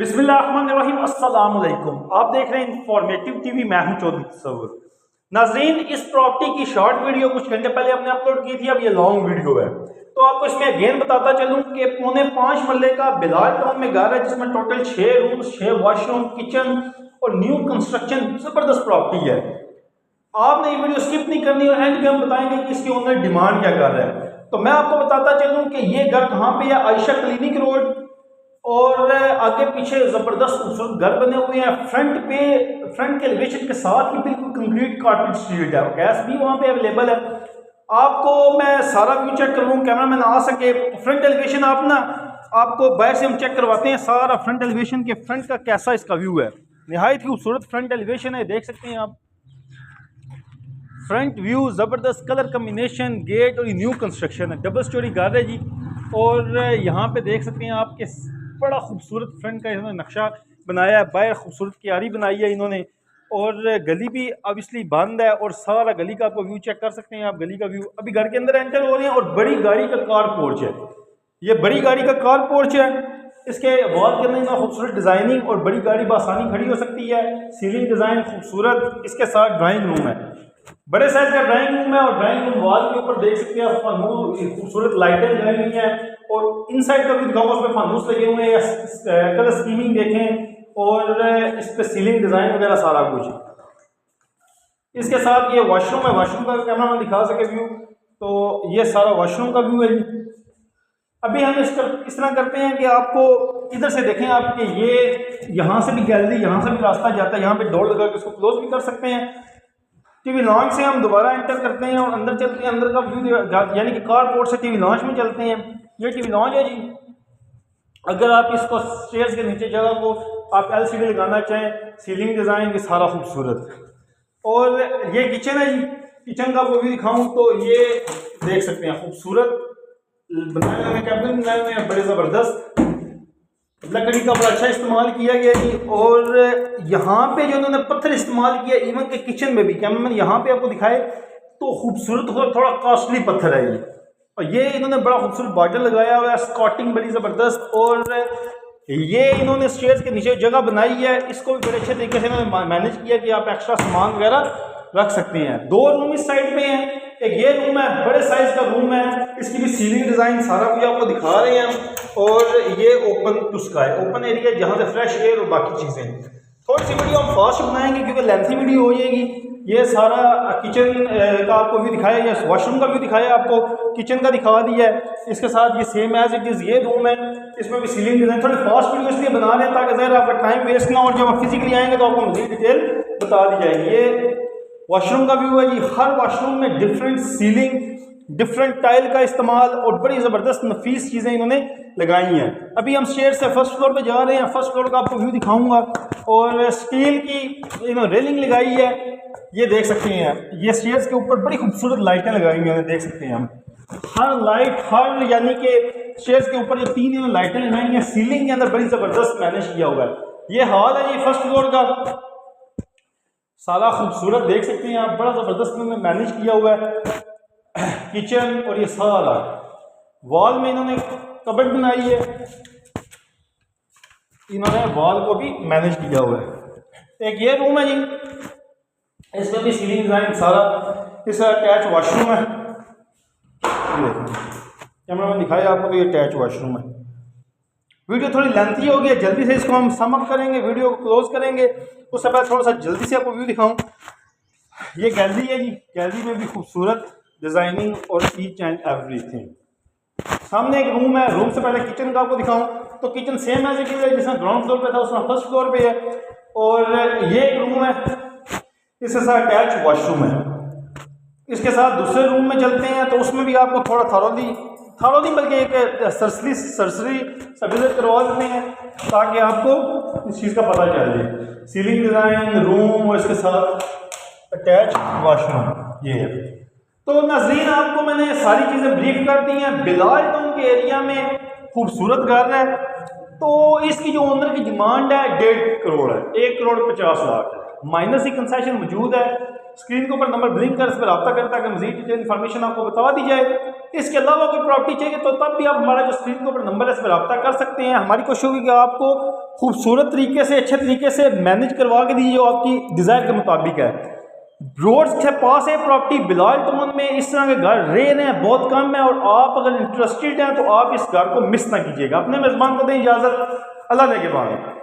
बिस्मिल्लाहिर्रहमानिर्रहीम। अस्सलाम वालेकुम। आप देख रहे हैं इंफॉर्मेटिव टीवी। मैं हूं चौधरी तस्सुर। नाजरीन, इस प्रॉपर्टी की शॉर्ट वीडियो कुछ घंटे पहले हमने अपलोड की थी। अब ये लॉन्ग वीडियो है तो आपको इसमें अगेन बताता चलूं कि 4.5 मरले का बिलाल टाउन में घर है, जिसमें टोटल 6 रूम, 6 वॉशरूम, किचन और न्यू कंस्ट्रक्शन जबरदस्त प्रॉपर्टी है। आपने ये वीडियो स्किप नहीं करनी और एंड में हम बताएंगे कि इसके ओनर डिमांड क्या कर रहा है। तो मैं आपको बताता चलूं कि ये घर कहाँ पे है। आयशा क्लिनिक रोड और आगे पीछे जबरदस्त खूबसूरत घर बने हुए हैं। फ्रंट के एलिवेशन के साथ ही बिल्कुल कंक्रीट कारपेट स्ट्रीट है। गैस भी वहां पे अवेलेबल है। आपको मैं सारा व्यू चेक करवाऊँ, कैमरामैन आ सके। फ्रंट एलिवेशन आप ना आपको बाहर से हम चेक करवाते हैं सारा फ्रंट एलिवेशन के फ्रंट का कैसा इसका व्यू है। निहायत खूबसूरत फ्रंट एलिवेशन है, देख सकते हैं आप। फ्रंट व्यू ज़बरदस्त कलर कम्बिनेशन, गेट और न्यू कंस्ट्रक्शन है। डबल स्टोरी घर है जी। और यहाँ पे देख सकते हैं आप कि बड़ा खूबसूरत फ्रंट का इन्होंने नक्शा बनाया है। बाहर खूबसूरत क्यारी बनाई है इन्होंने और गली भी ऑब्वियसली बंद है और सारा गली का आपको व्यू चेक कर सकते हैं आप। गली का व्यू अभी घर के अंदर एंटर हो रहे हैं और बड़ी गाड़ी का कार पोर्च है। ये बड़ी गाड़ी का कार पोर्च है। इसके वॉल के अंदर खूबसूरत डिजाइनिंग और बड़ी गाड़ी बआसानी खड़ी हो सकती है। सीलिंग डिजाइन खूबसूरत, इसके साथ ड्राइंग रूम है। बड़े साइज का ड्राइंग रूम है और ड्राइंग रूम वॉल के ऊपर देख सकते हैं आप खूबसूरत लाइटें लगाई हुई हैं। और इनसाइड का भी दिखाऊंगा, उसमें फानूस लगे हुए हैं। कलर स्कीमिंग देखें और इस पे सीलिंग डिजाइन वगैरह सारा कुछ। इसके साथ ये वॉशरूम है। वॉशरूम का कैमरा में दिखा सके व्यू। तो ये सारा वॉशरूम का व्यू है जी। अभी हम इस तरह करते हैं कि आपको इधर से देखें आप कि ये यहाँ से भी गैलरी, यहाँ से भी रास्ता जाता है। यहाँ पे डोर लगा के इसको क्लोज भी कर सकते हैं। टीवी लॉन्च से हम दोबारा एंटर करते हैं और अंदर चलते हैं। अंदर का व्यू यानी कि कारपोर्ट से टीवी लॉन्च में चलते हैं। ये टीवी लॉन्च है जी। अगर आप इसको स्टेयर्स के नीचे जगह को आप एलसीडी लगाना चाहें, सीलिंग डिज़ाइन भी सारा खूबसूरत। और ये किचन है जी। किचन का व्यू दिखाऊं तो ये देख सकते हैं खूबसूरत बनाए हुए कैबिनेट बनाए हुए हैं, बड़े ज़बरदस्त। लकड़ी का बड़ा अच्छा इस्तेमाल किया गया जी। और यहाँ पे जो उन्होंने पत्थर इस्तेमाल किया, इवन के किचन में भी कैमरामैन यहाँ पे आपको दिखाए तो खूबसूरत और थोड़ा कॉस्टली पत्थर है ये। और ये इन्होंने बड़ा खूबसूरत बॉर्डर लगाया हुआ है, स्कॉटिंग बड़ी ज़बरदस्त। और ये इन्होंने स्टेयर्स के नीचे जगह बनाई है, इसको भी बड़े अच्छे तरीके से इन्होंने मैनेज किया कि आप एक्स्ट्रा सामान वगैरह रख सकते हैं। 2 रूम इस साइड में है, एक ये रूम है, बड़े साइज का रूम है। इसकी भी सीलिंग डिज़ाइन सारा भी आपको दिखा रहे हैं। और ये open to sky open area जहाँ से फ्रेश एयर और बाकी चीज़ें। थोड़ी सी वीडियो हम फास्ट बनाएंगे क्योंकि लेंथी वीडियो हो जाएगी। ये सारा किचन का आपको व्यू दिखाया, या वॉशरूम का व्यू दिखाया, आपको किचन का दिखा दिया है। इसके साथ ये सेम एज इट इज़ ये रूम है, इसमें भी सीलिंग डिज़ाइन। थोड़ी फास्ट वीडियो इसलिए बना रहे हैं ताकि ज़रा आपका टाइम वेस्ट ना हो। और जब आप फिजिकली आएंगे तो आपको मज़ीद डिटेल बता दी जाएगी। ये वॉशरूम का व्यू है जी। हर वॉशरूम में डिफरेंट सीलिंग, डिफरेंट टाइल का इस्तेमाल और बड़ी ज़बरदस्त नफीस चीज़ें इन्होंने लगाई हैं। अभी हम स्टेयर से फर्स्ट फ्लोर पे जा रहे हैं। फर्स्ट फ्लोर का आपको व्यू दिखाऊंगा। और स्टील की इन्होंने रेलिंग लगाई है, ये देख सकते हैं। ये स्टेयर्स के ऊपर बड़ी खूबसूरत लाइटें लगाई हुई हैं, देख सकते हैं हम। हर लाइट हर यानी कि स्टेयर्स के ऊपर जो 3 इन्होंने लाइटें लगाई हैं, सीलिंग के अंदर बड़ी ज़बरदस्त मैनेज किया हुआ है। ये हॉल है जी फर्स्ट फ्लोर का, सारा खूबसूरत देख सकते हैं आप। बड़ा ज़बरदस्त इन्होंने मैनेज किया हुआ है किचन। और ये सारा वॉल में इन्होंने कबर्ड बनाई है, इन्होंने वॉल को भी मैनेज किया हुआ है। एक ये रूम है जी, इसमें भी सीलिंग डिजाइन सारा। इस अटैच वॉशरूम है, कैमरा में दिखाया आपको तो ये अटैच वॉशरूम है। वीडियो थोड़ी लेंथी हो गई, जल्दी से इसको हम सम अप करेंगे, वीडियो को क्लोज करेंगे। उससे पहले थोड़ा सा जल्दी से आपको व्यू दिखाऊं। ये गैलरी है जी। गैलरी में भी खूबसूरत डिजाइनिंग और ईच एंड एवरीथिंग। सामने एक रूम है। रूम से पहले किचन का आपको दिखाऊं तो kitchen same as it is है, जिसमें ग्राउंड फ्लोर पे था उसमें फर्स्ट फ्लोर पे है। और ये एक रूम है, इसके साथ अटैच वॉशरूम है। इसके साथ दूसरे रूम में चलते हैं तो उसमें भी आपको थोड़ा थॉरोली बल्कि एक सरसरी विजिट करवा देते हैं ताकि आपको इस चीज़ का पता चल जाए। सीलिंग डिज़ाइन, रूम और इसके साथ अटैच वॉशरूम ये है। तो नाज़रीन, आपको मैंने सारी चीज़ें ब्रीफ कर दी हैं। बिलाल टाउन के एरिया में खूबसूरत घर है। तो इसकी जो ओनर की डिमांड है 1.5 करोड़ है, 1,50,00,000 है। माइनस ही कंसेशन मौजूद है। स्क्रीन के ऊपर नंबर ब्लिंक कर इस पर रब्ता करता है कि मज़ीद डिटेल इन्फॉर्मेशन आपको बता दी जाए। इसके अलावा कोई प्रॉपर्टी चाहिए तो तब भी आप हमारा जो स्क्रीन के ऊपर नंबर है इस पर रब्ता कर सकते हैं। हमारी कोशिश होगी कि आपको खूबसूरत तरीके से अच्छे तरीके से मैनेज करवा के दीजिए जो आपकी डिज़ायर के मुताबिक है। रोड्स के पास है प्रॉपर्टी, बिलाल टाउन में इस तरह के घर रेयर हैं, बहुत कम है, और आप अगर इंटरेस्टेड हैं तो आप इस घर को मिस ना कीजिएगा। अपने मेज़बान को दें इजाज़त, अल्लाह ने के बाद।